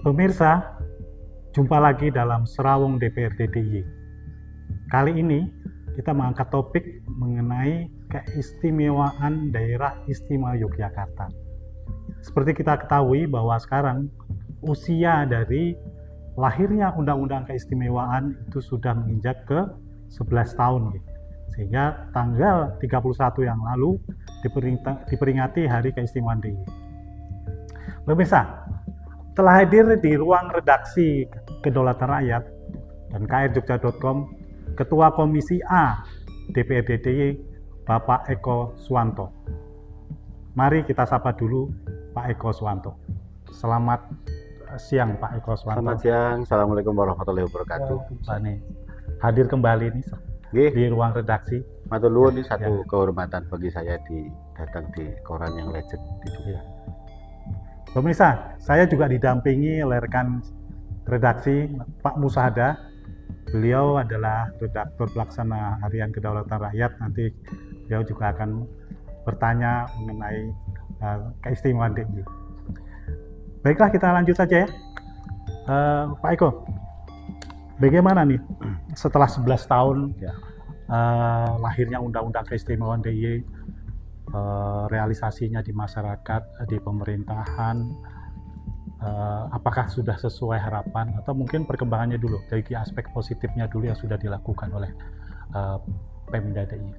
Pemirsa, jumpa lagi dalam Serawung DPRD DIY. Kali ini kita mengangkat topik mengenai keistimewaan daerah istimewa Yogyakarta. Seperti kita ketahui bahwa sekarang usia dari lahirnya Undang-Undang Keistimewaan itu sudah menginjak ke 11 tahun. Sehingga tanggal 31 yang lalu diperingati Hari Keistimewaan DIY. Pemirsa, telah hadir di ruang redaksi Kedaulatan Rakyat dan krjogja.com Ketua Komisi A DPRD DIY Bapak Eko Suwanto. Mari kita sapa dulu Pak Eko Suwanto. Selamat siang Pak Eko Suwanto. Selamat siang, Assalamualaikum warahmatullahi wabarakatuh. Pak nih, hadir kembali nih di ruang redaksi. Matur nuwun, ini satu kehormatan bagi saya datang di koran yang legend di Jogja. Pemirsa, saya juga didampingi oleh rekan redaksi Pak Musahada. Beliau adalah redaktur pelaksana Harian Kedaulatan Rakyat. Nanti beliau juga akan bertanya mengenai keistimewaan DIY. Baiklah, kita lanjut saja ya. Pak Eko, bagaimana nih setelah 11 tahun lahirnya Undang-Undang Keistimewaan DIY, realisasinya di masyarakat, di pemerintahan, apakah sudah sesuai harapan atau mungkin perkembangannya dulu dari aspek positifnya dulu yang sudah dilakukan oleh Pemda DIY.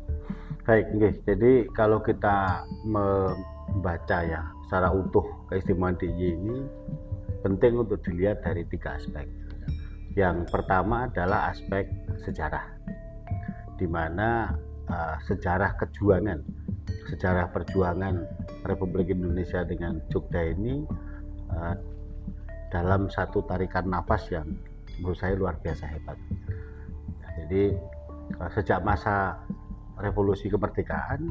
Baik, jadi kalau kita membaca ya secara utuh keistimewaan DIY ini penting untuk dilihat dari 3 aspek. Yang pertama adalah aspek sejarah, di mana sejarah perjuangan Republik Indonesia dengan Jogja ini dalam satu tarikan nafas yang menurut saya luar biasa hebat. Jadi sejak masa revolusi kemerdekaan,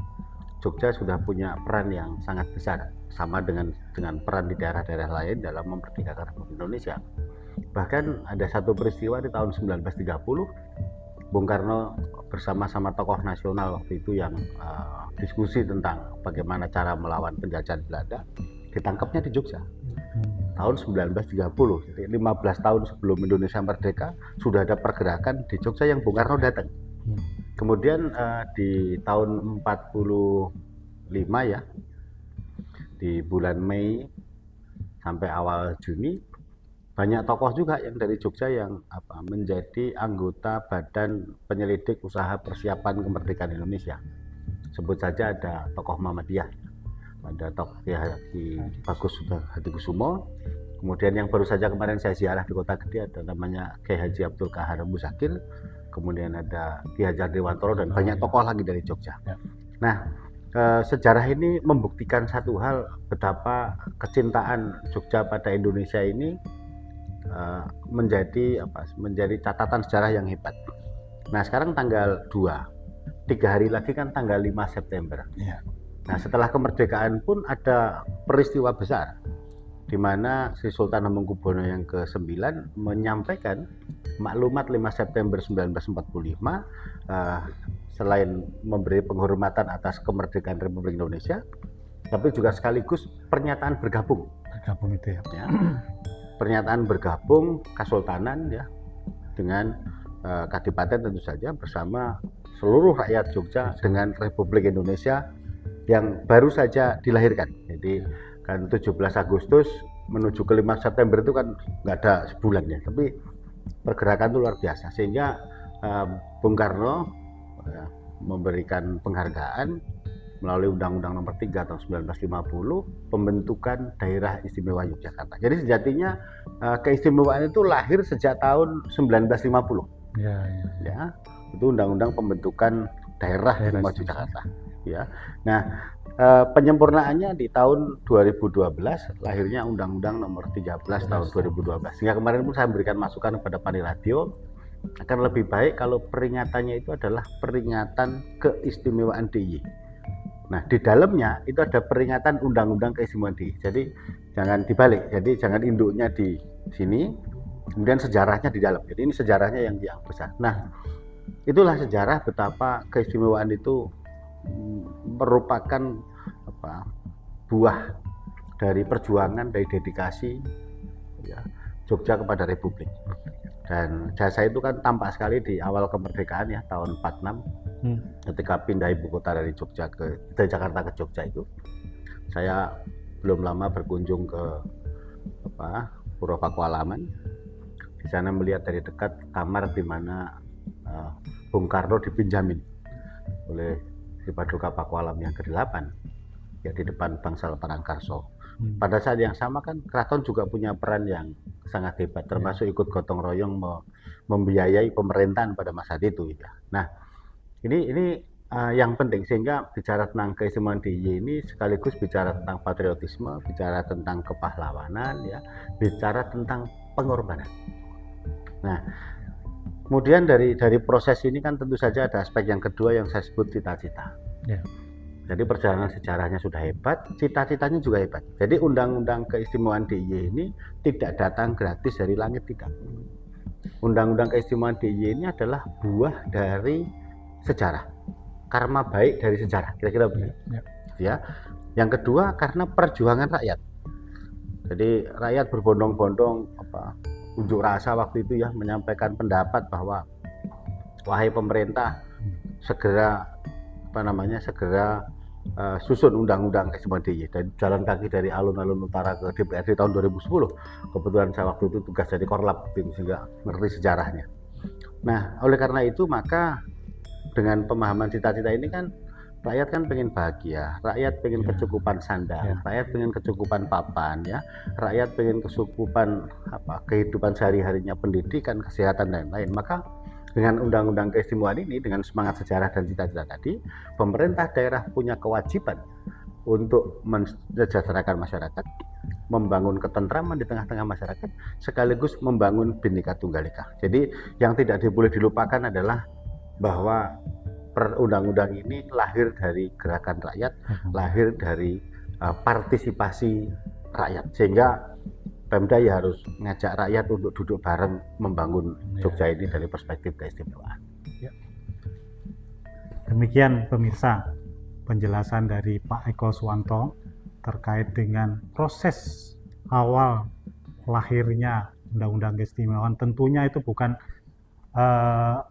Jogja sudah punya peran yang sangat besar, sama dengan peran di daerah-daerah lain dalam memerdekakan Republik Indonesia. Bahkan ada satu peristiwa di tahun 1930, Bung Karno bersama-sama tokoh nasional waktu itu yang diskusi tentang bagaimana cara melawan penjajahan Belanda, ditangkapnya di Jogja tahun 1930. Jadi 15 tahun sebelum Indonesia merdeka sudah ada pergerakan di Jogja yang Bung Karno datang. Kemudian di tahun 45 ya, di bulan Mei sampai awal Juni, banyak tokoh juga yang dari Jogja yang menjadi anggota Badan Penyelidik Usaha Persiapan Kemerdekaan Indonesia. Sebut saja ada tokoh Muhammadiyah, ada tokoh Ki Bagus Hadikusumo. Kemudian yang baru saja kemarin saya ziarah di Kota Gede ada namanya Kiai Haji Abdul Qahar Muzakir. Kemudian ada Ki Hajar Dewantoro dan banyak tokoh lagi dari Jogja. Nah, sejarah ini membuktikan satu hal, betapa kecintaan Jogja pada Indonesia ini menjadi catatan sejarah yang hebat. Nah, sekarang tanggal 2, 3 hari lagi kan tanggal 5 September. Nah, setelah kemerdekaan pun ada peristiwa besar di mana Sri Sultan Hamengkubuwono yang ke-9 menyampaikan maklumat 5 September 1945, selain memberi penghormatan atas kemerdekaan Republik Indonesia, tapi juga sekaligus pernyataan bergabung. Itu ya. Pernyataan bergabung Kesultanan ya dengan Kadipaten tentu saja bersama seluruh rakyat Jogja dengan Republik Indonesia yang baru saja dilahirkan. Jadi kan 17 Agustus menuju ke 5 September itu kan nggak ada sebulan ya, tapi pergerakan itu luar biasa, sehingga Bung Karno memberikan penghargaan melalui Undang-Undang Nomor 3 tahun 1950 pembentukan Daerah Istimewa Yogyakarta. Jadi sejatinya keistimewaan itu lahir sejak tahun 1950. Ya, itu Undang-Undang Pembentukan Daerah Istimewa Yogyakarta. Ya, nah penyempurnaannya di tahun 2012 lahirnya Undang-Undang Nomor 13 tahun 2012. Sehingga kemarin pun saya memberikan masukan kepada Pani Radio, akan lebih baik kalau peringatannya itu adalah peringatan keistimewaan DIY. Nah, di dalamnya itu ada peringatan Undang-Undang Keistimewaan DIY. Jadi jangan dibalik. Jadi jangan induknya di sini, kemudian sejarahnya di dalam. Jadi ini sejarahnya yang besar. Nah, itulah sejarah betapa keistimewaan itu merupakan buah dari perjuangan, dari dedikasi ya, Jogja kepada Republik. Dan jasa itu kan tampak sekali di awal kemerdekaan ya, tahun 46, ketika pindah ibu kota dari Jakarta ke Jogja itu. Saya belum lama berkunjung ke Pura Pakualaman. Di sana melihat dari dekat kamar di mana Bung Karno dipinjamin oleh Sri Paduka Pakualam yang ke-8, ya di depan Bangsal Parangkarso. Pada saat yang sama kan keraton juga punya peran yang sangat hebat, termasuk ikut gotong royong membiayai pemerintahan pada masa itu. Ya. Nah, ini yang penting, sehingga bicara tentang keistimewaan DIY ini sekaligus bicara tentang patriotisme, bicara tentang kepahlawanan, ya, bicara tentang pengorbanan. Nah, kemudian dari proses ini kan tentu saja ada aspek yang kedua yang saya sebut cita-cita. Ya. Jadi perjalanan sejarahnya sudah hebat, cita-citanya juga hebat. Jadi undang-undang keistimewaan DIY ini tidak datang gratis dari langit, tidak. Undang-undang keistimewaan DIY ini adalah buah dari sejarah, karma baik dari sejarah, kira-kira begitu. Ya. Yang kedua karena perjuangan rakyat. Jadi rakyat berbondong-bondong unjuk rasa waktu itu ya, menyampaikan pendapat bahwa wahai pemerintah segera susun undang-undang keistimewaan DIY, dan jalan kaki dari alun-alun utara ke DPRD tahun 2010. Kebetulan saya waktu itu tugas jadi korlap sehingga ngerti sejarahnya. Nah, oleh karena itu maka dengan pemahaman cita-cita ini kan rakyat kan pengen bahagia, rakyat pengen kecukupan sandang, rakyat pengen kecukupan papan, ya, rakyat pengen kecukupan kehidupan sehari-harinya, pendidikan, kesehatan dan lain-lain. Maka dengan undang-undang keistimewaan ini, dengan semangat sejarah dan cita-cita tadi, pemerintah daerah punya kewajiban untuk mensejahterakan masyarakat, membangun ketentraman di tengah-tengah masyarakat, sekaligus membangun Bhinneka Tunggal Ika. Jadi yang tidak boleh dilupakan adalah bahwa undang-undang ini lahir dari gerakan rakyat, lahir dari partisipasi rakyat, sehingga Pemda ya harus ngajak rakyat untuk duduk bareng membangun Jogja ini dari perspektif keistimewaan. Ya. Demikian pemirsa penjelasan dari Pak Eko Suwanto terkait dengan proses awal lahirnya Undang-Undang Keistimewaan. Tentunya itu bukan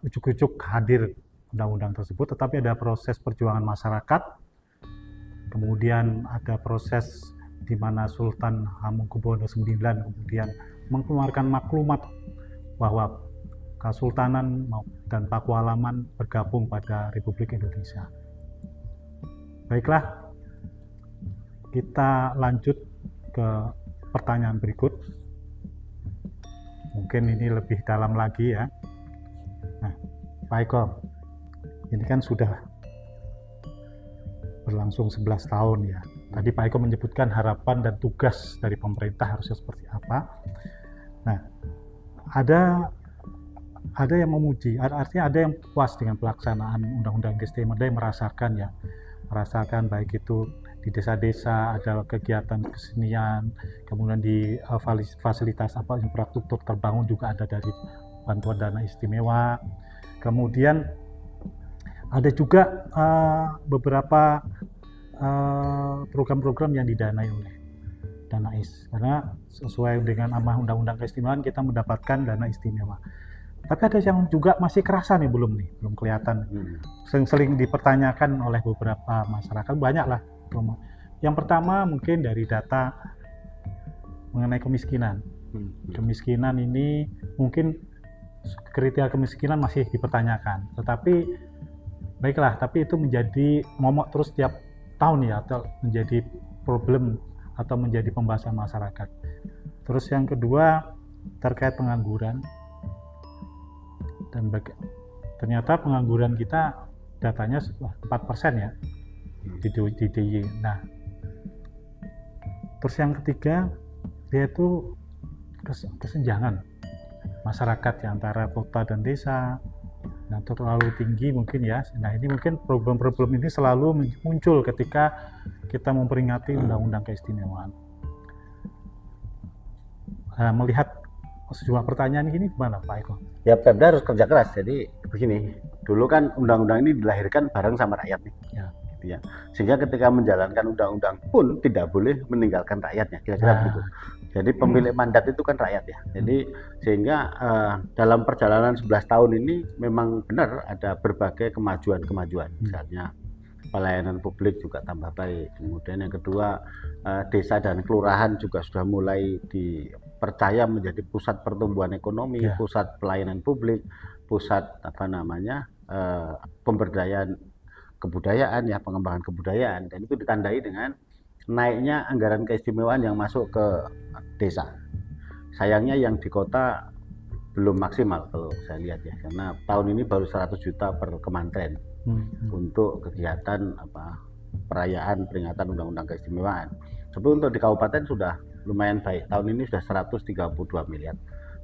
ujuk-ujuk hadir undang-undang tersebut, tetapi ada proses perjuangan masyarakat, kemudian ada proses di mana Sultan Hamengkubuwono IX kemudian mengeluarkan maklumat bahwa Kesultanan dan Pakualaman bergabung pada Republik Indonesia. Baiklah, kita lanjut ke pertanyaan berikut. Mungkin ini lebih dalam lagi ya. Nah, Pak Eko, ini kan sudah berlangsung 11 tahun ya. Tadi Pak Eko menyebutkan harapan dan tugas dari pemerintah harusnya seperti apa. Nah, ada yang memuji, artinya ada yang puas dengan pelaksanaan Undang-Undang Keistimewaan, ada yang merasakan baik itu di desa-desa ada kegiatan kesenian, kemudian di fasilitas infrastruktur terbangun juga ada dari bantuan dana istimewa. Kemudian ada juga beberapa program-program yang didanai oleh Danais, karena sesuai dengan amanah Undang-Undang Keistimewaan kita mendapatkan dana istimewa. Tapi ada yang juga masih kerasa nih, belum kelihatan. Sering dipertanyakan oleh beberapa masyarakat, banyak lah. Yang pertama mungkin dari data mengenai kemiskinan. Kemiskinan ini mungkin kriteria kemiskinan masih dipertanyakan, tetapi baiklah, tapi itu menjadi momok terus tiap tahun ya, atau menjadi problem atau menjadi pembahasan masyarakat. Terus yang kedua terkait pengangguran, dan ternyata pengangguran kita datanya 4% ya di DIY. Nah, terus yang ketiga yaitu kesenjangan masyarakat ya, antara kota dan desa. Nah, terlalu tinggi mungkin ya. Nah, ini mungkin problem-problem ini selalu muncul ketika kita memperingati Undang-Undang Keistimewaan. Nah, melihat sejumlah pertanyaan ini gimana Pak Eko? Ya, Pemda harus kerja keras. Jadi begini, dulu kan undang-undang ini dilahirkan bareng sama rakyat nih. Ya. ya. Sehingga ketika menjalankan undang-undang pun tidak boleh meninggalkan rakyatnya, kira-kira begitu. Jadi pemilik mandat itu kan rakyat ya. Jadi sehingga dalam perjalanan 11 tahun ini memang benar ada berbagai kemajuan-kemajuan. Misalnya pelayanan publik juga tambah baik. Kemudian yang kedua, desa dan kelurahan juga sudah mulai dipercaya menjadi pusat pertumbuhan ekonomi, pusat pelayanan publik, pusat pemberdayaan kebudayaan ya, pengembangan kebudayaan, dan itu ditandai dengan naiknya anggaran keistimewaan yang masuk ke desa. Sayangnya yang di kota belum maksimal kalau saya lihat ya, karena tahun ini baru 100 juta per kementerian untuk kegiatan perayaan peringatan undang-undang keistimewaan. Tapi untuk di kabupaten sudah lumayan baik. Tahun ini sudah 132 miliar.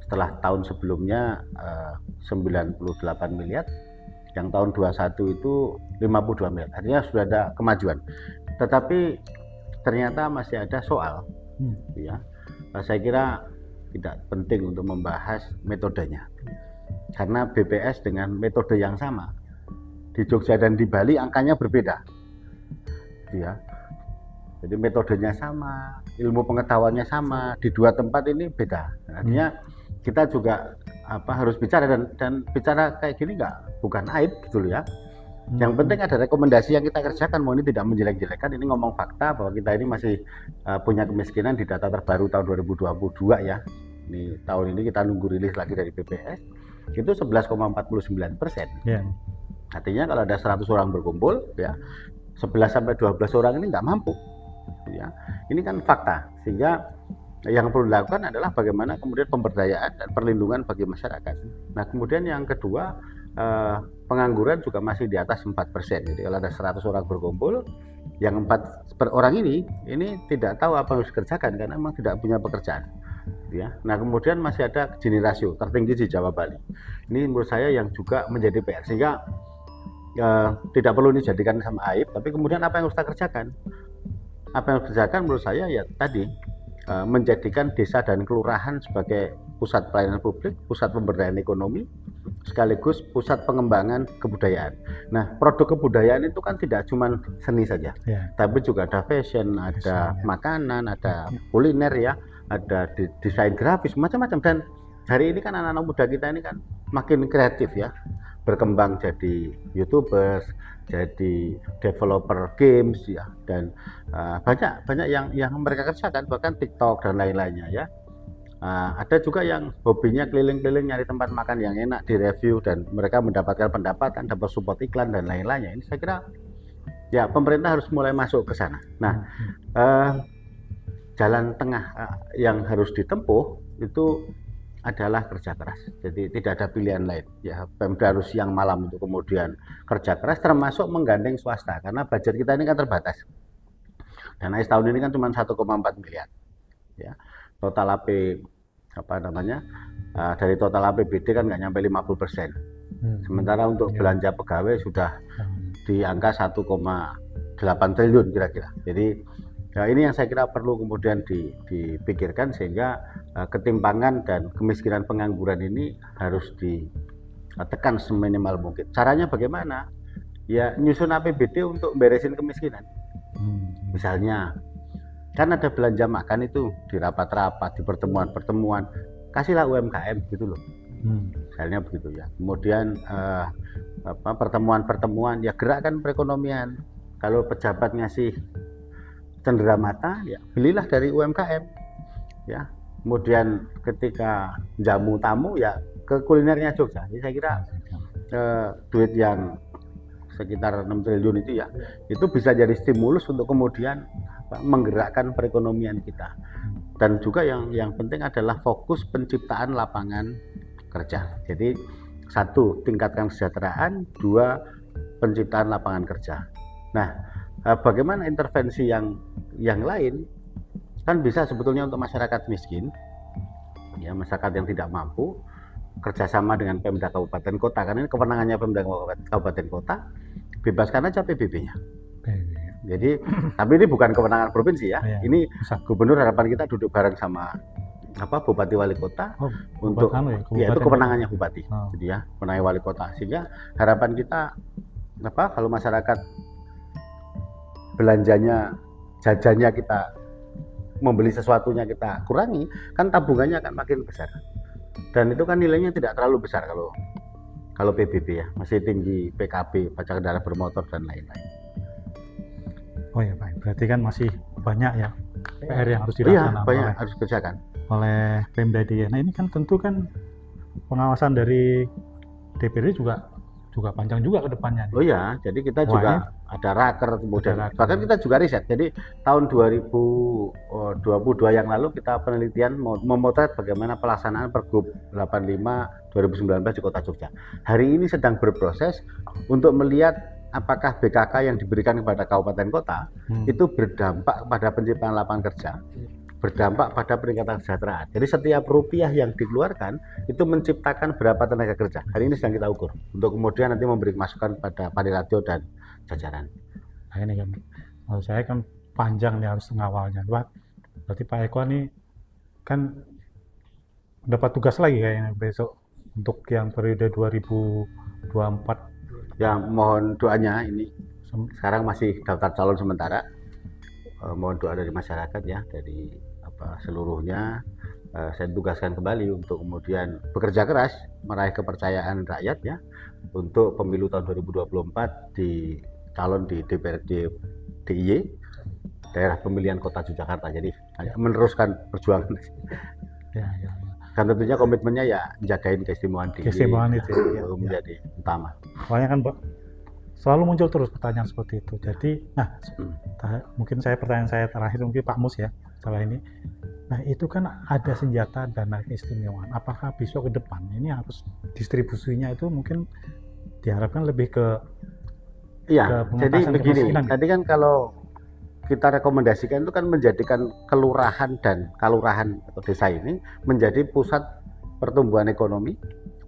Setelah tahun sebelumnya 98 miliar, yang tahun 21 itu 52 miliar. Artinya sudah ada kemajuan. Tetapi ternyata masih ada soal. Ya. Saya kira tidak penting untuk membahas metodenya. Karena BPS dengan metode yang sama di Jogja dan di Bali angkanya berbeda. Ya. Jadi metodenya sama, ilmu pengetahuannya sama, di dua tempat ini beda. Artinya kita juga harus bicara dan bicara kayak gini bukan aib gitu loh ya. Yang penting ada rekomendasi yang kita kerjakan. Mau ini tidak menjelek-jelekan, ini ngomong fakta bahwa kita ini masih punya kemiskinan di data terbaru tahun 2022 ya. Ini tahun ini kita nunggu rilis lagi dari BPS, itu 11,49%. Artinya kalau ada 100 orang berkumpul ya, 11-12 orang ini nggak mampu ya. Ini kan fakta. Sehingga yang perlu dilakukan adalah bagaimana kemudian pemberdayaan dan perlindungan bagi masyarakat. Nah kemudian yang kedua, pengangguran juga masih di atas 4%. Jadi kalau ada 100 orang berkumpul, yang 4 per orang ini tidak tahu apa yang harus dikerjakan karena memang tidak punya pekerjaan. Ya. Nah kemudian masih ada Gini rasio tertinggi di Jawa Bali. Ini menurut saya yang juga menjadi PR. Sehingga tidak perlu dijadikan sama aib, tapi kemudian apa yang harus kita kerjakan? Apa yang harus dikerjakan menurut saya ya tadi, menjadikan desa dan kelurahan sebagai pusat pelayanan publik, pusat pemberdayaan ekonomi, sekaligus pusat pengembangan kebudayaan. Nah, produk kebudayaan itu kan tidak cuma seni saja, tapi juga ada fashion, ada makanan, ada kuliner ya, ada desain grafis, macam-macam. Dan hari ini kan anak-anak muda kita ini kan makin kreatif ya, berkembang jadi YouTubers, jadi developer games ya, dan banyak yang mereka kerjakan, bahkan TikTok dan lain-lainnya ya. Ada juga yang hobinya keliling-keliling nyari tempat makan yang enak, direview, dan mereka mendapatkan pendapatan, dapat support iklan dan lain-lainnya. Ini saya kira ya pemerintah harus mulai masuk ke sana. Nah, jalan tengah yang harus ditempuh itu adalah kerja keras. Jadi tidak ada pilihan lain. Ya, Pemda harus siang malam untuk kemudian kerja keras, termasuk menggandeng swasta karena budget kita ini kan terbatas. Dana tahun ini kan cuma 1,4 miliar. Ya. Total AP dari total APBD kan nggak nyampe 50%. Sementara untuk belanja pegawai sudah di angka 1,8 triliun kira-kira. Jadi ini yang saya kira perlu kemudian dipikirkan sehingga ketimpangan dan kemiskinan pengangguran ini harus ditekan seminimal mungkin. Caranya bagaimana? Ya nyusun APBD untuk beresin kemiskinan. Misalnya kan ada belanja makan itu di rapat-rapat, di pertemuan-pertemuan, kasihlah UMKM gitu loh. Misalnya begitu ya. Kemudian pertemuan-pertemuan ya gerakkan perekonomian. Kalau pejabat ngasih cendera mata ya belilah dari UMKM ya. Kemudian ketika jamu tamu ya ke kulinernya Jogja. Jadi saya kira duit yang sekitar 6 triliun itu ya itu bisa jadi stimulus untuk kemudian menggerakkan perekonomian kita. Dan juga yang penting adalah fokus penciptaan lapangan kerja. Jadi satu, tingkatkan kesejahteraan, dua, penciptaan lapangan kerja. Nah, bagaimana intervensi yang lain kan bisa sebetulnya untuk masyarakat miskin, ya masyarakat yang tidak mampu, kerjasama dengan Pemda Kabupaten Kota, karena ini kewenangannya Pemda Kabupaten Kota, bebaskan aja PBB-nya. Jadi, tapi ini bukan kewenangan provinsi ya. Ini gubernur harapan kita duduk bareng sama bupati wali kota untuk ya itu kewenangannya bupati. Jadi ya, kewenangan wali kota. Sehingga harapan kita kalau masyarakat belanjanya, jajannya kita, membeli sesuatunya kita kurangi, kan tabungannya akan makin besar. Dan itu kan nilainya tidak terlalu besar kalau PBB ya, masih tinggi PKB, pajak kendaraan bermotor dan lain-lain. Oh ya Pak, berarti kan masih banyak ya PR yang harus Iya, dilakukan banyak harus dikerjakan. oleh Pemda DIY. Nah ini kan tentu kan pengawasan dari DPRD juga panjang juga ke depannya. Oh ya, jadi kita Wah, juga ada raker kemudian, ada raker. bahkan kita juga riset. Jadi tahun 2022 yang lalu kita penelitian memotret bagaimana pelaksanaan Pergub 85 2019 di Kota Jogja. Hari ini sedang berproses untuk melihat apakah BKK yang diberikan kepada kabupaten kota itu berdampak pada penciptaan lapangan kerja, berdampak pada peningkatan kesejahteraan. Jadi setiap rupiah yang dikeluarkan itu menciptakan berapa tenaga kerja. Hari ini sedang kita ukur untuk kemudian nanti memberi masukan pada Paniradio dan jajaran. Nah ini kan, menurut saya kan panjang nih harus mengawalnya. Berarti Pak Eko nih kan dapat tugas lagi kayaknya besok untuk yang periode 2024. Ya mohon doanya, ini sekarang masih daftar calon sementara. Mohon doa dari masyarakat ya, dari seluruhnya. Saya tugaskan kembali untuk kemudian bekerja keras meraih kepercayaan rakyat ya untuk pemilu tahun 2024 di calon di DPRD DIY daerah pemilihan Kota Yogyakarta. Jadi meneruskan perjuangan. Ya. Dan tentunya komitmennya ya jagain keistimewaan DIY. Keistimewaan itu ya, menjadi utama. Soalnya kan selalu muncul terus pertanyaan seperti itu. Jadi, mungkin pertanyaan saya terakhir mungkin Pak Mus ya setelah ini. Nah itu kan ada senjata dana keistimewaan. Apakah besok ke depan ini harus distribusinya itu mungkin diharapkan lebih ke Iya, jadi begini. Tadi kan kalau kita rekomendasikan itu kan menjadikan kelurahan dan kalurahan atau desa ini menjadi pusat pertumbuhan ekonomi,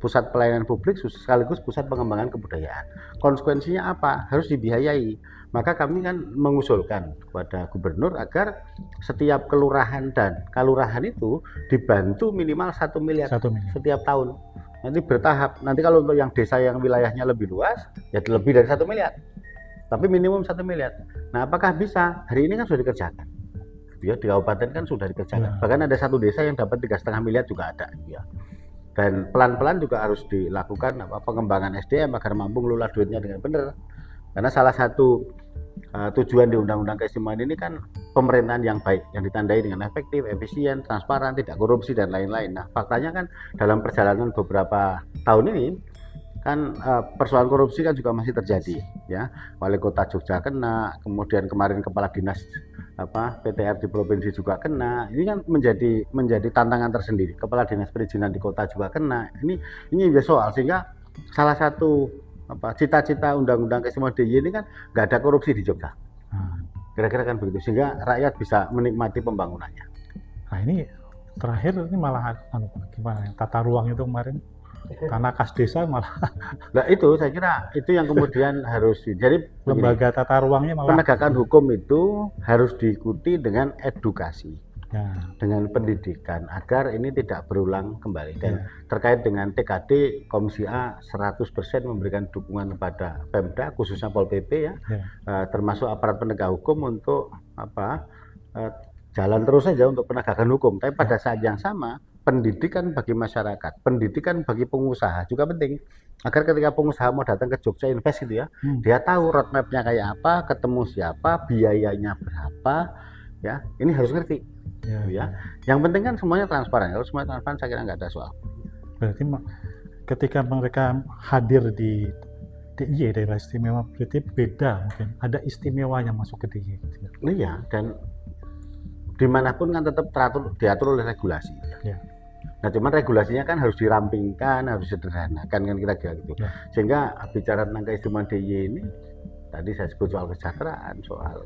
pusat pelayanan publik, sekaligus pusat pengembangan kebudayaan. Konsekuensinya apa? Harus dibiayai. Maka kami kan mengusulkan kepada gubernur agar setiap kelurahan dan kalurahan itu dibantu minimal 1 miliar setiap tahun. Nanti bertahap. Nanti kalau untuk yang desa yang wilayahnya lebih luas, ya lebih dari 1 miliar. Tapi minimum 1 miliar. Nah, apakah bisa? Hari ini kan sudah dikerjakan. Ya, di kabupaten kan sudah dikerjakan. Bahkan ada satu desa yang dapat 3,5 miliar juga ada. Ya. Dan pelan-pelan juga harus dilakukan pengembangan SDM agar mampu ngelola duitnya dengan benar. Karena salah satu tujuan di Undang-Undang Keistimewaan ini kan pemerintahan yang baik, yang ditandai dengan efektif, efisien, transparan, tidak korupsi dan lain-lain. Nah, faktanya kan dalam perjalanan beberapa tahun ini kan persoalan korupsi kan juga masih terjadi ya. Wali Kota Jogja kena, kemudian kemarin kepala dinas PTR di provinsi juga kena. Ini kan menjadi tantangan tersendiri. Kepala dinas perizinan di kota juga kena. Ini soal, sehingga salah satu cita-cita Undang-Undang Keistimewaan DIY ini kan nggak ada korupsi di Jogja. Kira-kira kan begitu, sehingga rakyat bisa menikmati pembangunannya. Nah ini terakhir ini malah gimana? Tata ruang itu kemarin karena kas desa malah. Nah itu saya kira itu yang kemudian harus jadi lembaga tata ruangnya malah. Penegakan hukum itu harus diikuti dengan edukasi, dengan pendidikan agar ini tidak berulang kembali. Dan terkait dengan TKD, Komisi A 100% memberikan dukungan kepada Pemda, khususnya Pol PP ya, termasuk aparat penegak hukum untuk jalan terus saja untuk penegakan hukum. Tapi pada saat yang sama pendidikan bagi masyarakat, pendidikan bagi pengusaha juga penting, agar ketika pengusaha mau datang ke Jogja invest gitu ya, dia tahu roadmap-nya kayak apa, ketemu siapa, biayanya berapa, ya ini harus ngerti. Ya. Yang penting kan semuanya transparan. Kalau semuanya transparan saya kira nggak ada soal. Berarti ketika mereka hadir di DIY, daerah istimewa, berarti beda mungkin, ada istimewanya masuk ke DIY. Iya, dan dimanapun kan tetap diatur oleh regulasi. Ya. Nah, cuman regulasinya kan harus dirampingkan, harus sederhanakan kan kira-kira gitu. Sehingga bicara tentang keistimewaan DIY ini, tadi saya sebut soal kesejahteraan, soal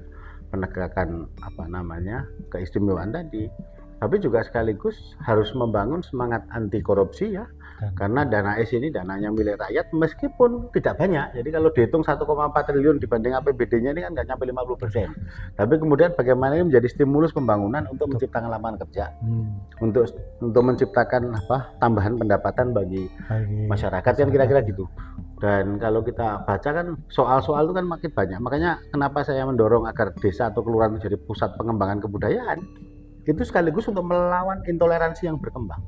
penegakan keistimewaan tadi, tapi juga sekaligus harus membangun semangat anti korupsi ya. Karena dana S ini dananya milik rakyat meskipun tidak banyak. Jadi kalau dihitung 1,4 triliun dibanding APBD-nya ini kan nggak nyampe 50%. Tapi kemudian bagaimana ini menjadi stimulus pembangunan untuk menciptakan lapangan kerja, untuk menciptakan tambahan pendapatan bagi masyarakat kan kira-kira gitu. Dan kalau kita baca kan soal-soal itu kan makin banyak. Makanya kenapa saya mendorong agar desa atau kelurahan menjadi pusat pengembangan kebudayaan, itu sekaligus untuk melawan intoleransi yang berkembang,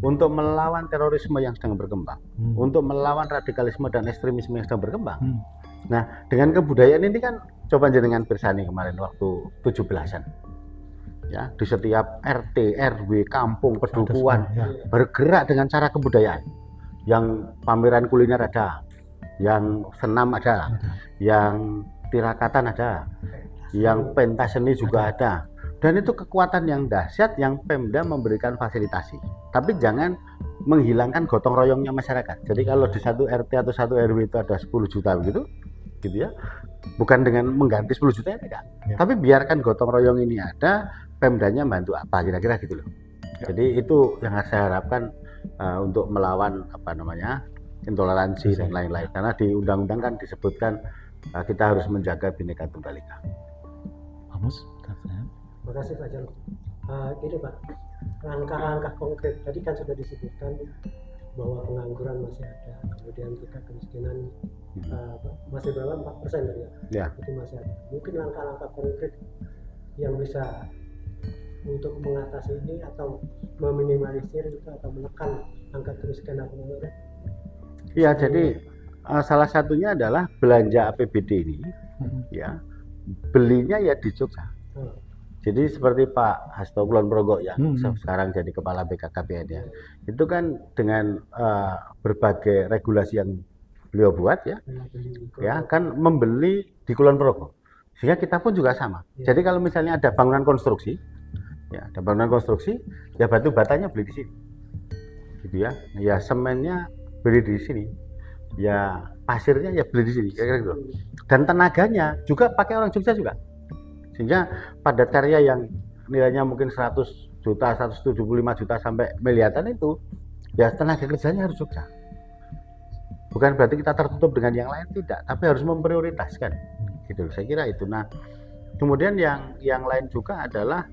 untuk melawan terorisme yang sedang berkembang, untuk melawan radikalisme dan ekstremisme yang sedang berkembang. Nah, dengan kebudayaan ini kan coba jenengan pirsani kemarin waktu 17-an. Ya, di setiap RT, RW, kampung, pedukuhan bergerak dengan cara kebudayaan. Yang pameran kuliner ada, yang senam ada, yang tirakatan ada, yang pentas seni juga ada. Dan itu kekuatan yang dahsyat yang Pemda memberikan fasilitasi. Tapi jangan menghilangkan gotong royongnya masyarakat. Jadi kalau di satu RT atau satu RW itu ada 10 juta begitu, gitu ya. Bukan dengan mengganti 10 juta tidak. Tapi biarkan gotong royong ini ada, Pemdanya bantu apa kira-kira gitu loh. Jadi itu yang saya harapkan untuk melawan intoleransi dan lain-lain. Karena di undang-undang kan disebutkan kita harus menjaga Bhinneka Tunggal Ika. Terima kasih Pak Jalur. Ini Pak, langkah-langkah konkret tadi kan sudah disebutkan bahwa pengangguran masih ada, kemudian tingkat kemiskinan masih berapa 4% tadi ya? Itu masih ada. Mungkin langkah-langkah konkret yang bisa untuk mengatasi ini atau meminimalisir itu atau menekan angka kemiskinan pengangguran? Iya, jadi salah satunya adalah belanja APBD ini, ya belinya ya di Jogja. Jadi seperti Pak Hasto Kulon Progo yang sekarang jadi kepala BKKBN ya, itu kan dengan berbagai regulasi yang beliau buat ya kan membeli di Kulon Progo. Sehingga kita pun juga sama. Jadi kalau misalnya ada bangunan konstruksi, ya batu batanya beli di sini, gitu ya. Ya semennya beli di sini, ya pasirnya ya beli di sini, kira-kira gitu. Dan tenaganya juga pakai orang Jogja juga. Sehingga padat karya yang nilainya mungkin 100 juta, 175 juta sampai miliaran itu, ya tenaga kerjanya harus Jogja. Bukan berarti kita tertutup dengan yang lain, tidak, tapi harus memprioritaskan. Gitu, saya kira itu. Nah, kemudian yang lain juga adalah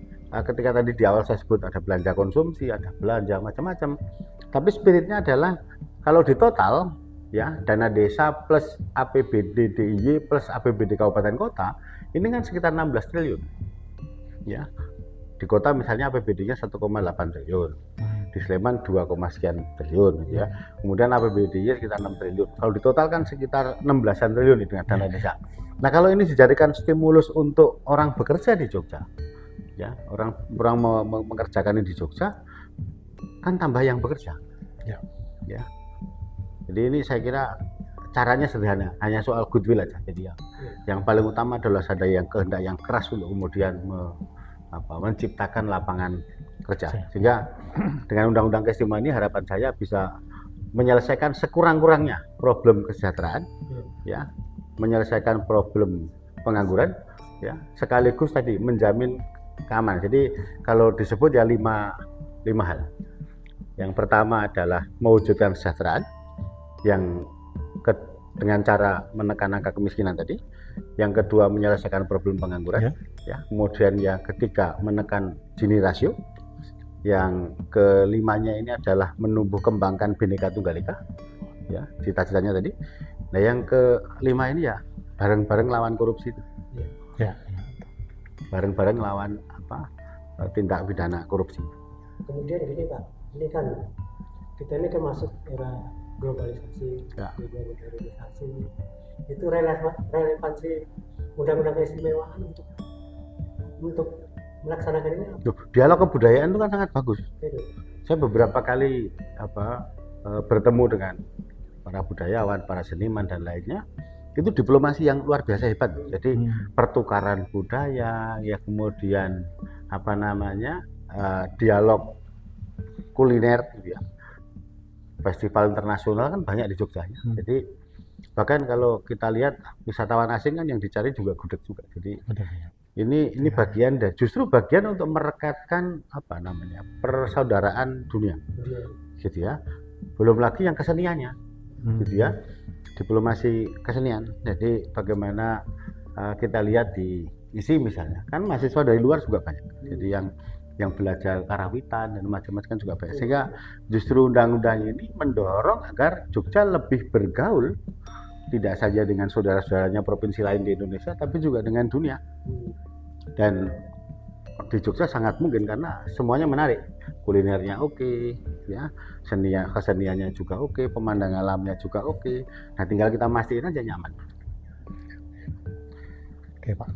ketika tadi di awal saya sebut ada belanja konsumsi, ada belanja macam-macam. Tapi spiritnya adalah kalau di total ya dana desa plus APBD DIY plus APBD kabupaten kota ini kan sekitar 16 triliun. Ya. Di kota misalnya APBD-nya 1,8 triliun. Di Sleman 2, sekian triliun gitu ya. Kemudian APBD-nya sekitar 6 triliun. Kalau di total kan sekitar 16-an triliun dengan dana desa. Nah, kalau ini dijadikan stimulus untuk orang bekerja di Jogja. Ya, orang mengerjakan ini di Jogja kan tambah yang bekerja. Ya. Jadi ini saya kira caranya sederhana, hanya soal goodwill aja. Jadi yang paling utama adalah ada yang kehendak yang keras untuk kemudian menciptakan lapangan kerja. Sehingga dengan undang-undang keistimewaan ini harapan saya bisa menyelesaikan sekurang-kurangnya problem kesejahteraan, ya, menyelesaikan problem pengangguran, ya, sekaligus tadi menjamin keamanan. Jadi kalau disebut ya lima hal. Yang pertama adalah mewujudkan kesejahteraan, yang dengan cara menekan angka kemiskinan tadi. Yang kedua menyelesaikan problem pengangguran, ya. Kemudian yang ketiga menekan Gini rasio. Yang kelimanya ini adalah menumbuh kembangkan Bhinneka Tunggal Ika, ya, cita-citanya tadi. Nah, yang kelima ini ya bareng-bareng lawan korupsi itu. Bareng-bareng lawan tindak pidana korupsi. Kemudian gini Pak, ini kan kita ini kan masuk era globalisasi, modernisasi, itu relevansi undang-undang keistimewaan untuk melaksanakan ini. Dialog kebudayaan itu kan sangat bagus. Saya beberapa kali bertemu dengan para budayawan, para seniman dan lainnya, itu diplomasi yang luar biasa hebat. Jadi pertukaran budaya, ya kemudian dialog kuliner, gitu ya. Festival internasional kan banyak di Jogja. Jadi bahkan kalau kita lihat wisatawan asing kan yang dicari juga gudeg juga. Jadi ini bagian dan justru bagian untuk merekatkan persaudaraan dunia, gitu ya. Belum lagi yang keseniannya, gitu ya. Diplomasi kesenian. Jadi bagaimana kita lihat di ISI misalnya, kan mahasiswa dari luar juga banyak. Jadi yang yang belajar karawitan dan macam-macam kan juga banyak. Sehingga justru undang-undang ini mendorong agar Jogja lebih bergaul tidak saja dengan saudara-saudaranya provinsi lain di Indonesia, tapi juga dengan dunia. Dan di Jogja sangat mungkin karena semuanya menarik, kulinernya oke, ya, keseniannya juga oke, pemandangan alamnya juga oke. Nah, tinggal kita mastiin aja nyaman. Oke Pak,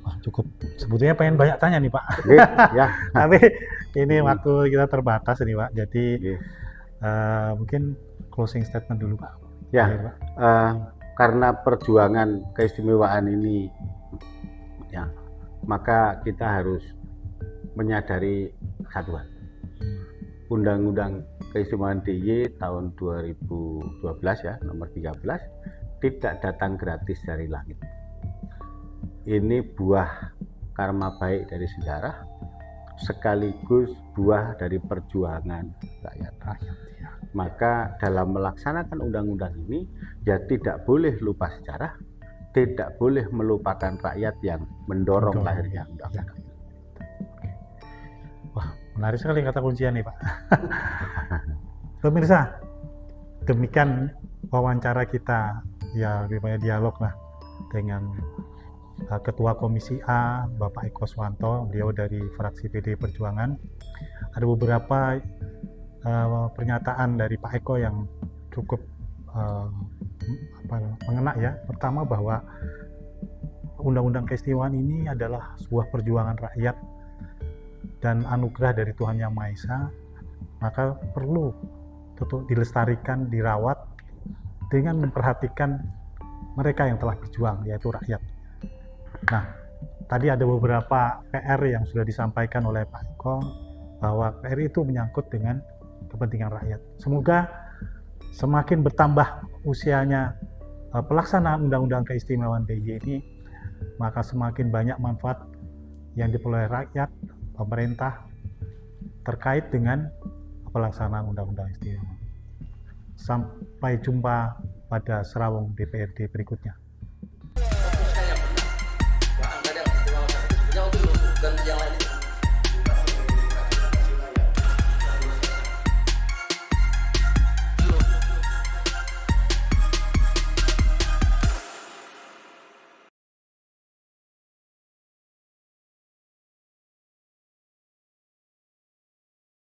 wah cukup. Sebetulnya pengen banyak tanya nih Pak. Oke, ya. Tapi ini waktu kita terbatas nih Pak. Jadi Oke. mungkin closing statement dulu Pak. Ya, Akhir, Pak. karena perjuangan keistimewaan ini, ya, maka kita harus menyadari satu hal. Undang-Undang Keistimewaan DIY tahun 2012 ya, nomor 13, tidak datang gratis dari langit. Ini buah karma baik dari sejarah, sekaligus buah dari perjuangan rakyat. Ya. Maka dalam melaksanakan undang-undang ini, ya tidak boleh lupa sejarah, tidak boleh melupakan rakyat yang mendorong lahirnya undang-undang. Wah, menarik sekali kata kuncian nih Pak. Pemirsa, demikian wawancara kita, ya lebih banyak dialog lah dengan Ketua Komisi A, Bapak Eko Swanto, beliau dari fraksi PDI Perjuangan. Ada beberapa pernyataan dari Pak Eko yang cukup mengena ya. Pertama bahwa Undang-Undang Keistimewaan ini adalah sebuah perjuangan rakyat dan anugerah dari Tuhan Yang Maha Esa, maka perlu tetap dilestarikan, dirawat dengan memperhatikan mereka yang telah berjuang, yaitu rakyat. Nah, tadi ada beberapa PR yang sudah disampaikan oleh Pak Eko, bahwa PR itu menyangkut dengan kepentingan rakyat. Semoga semakin bertambah usianya pelaksanaan Undang-Undang Keistimewaan DIY ini, maka semakin banyak manfaat yang diperoleh rakyat, pemerintah terkait dengan pelaksanaan Undang-Undang Istimewa. Sampai jumpa pada Serawung DPRD berikutnya.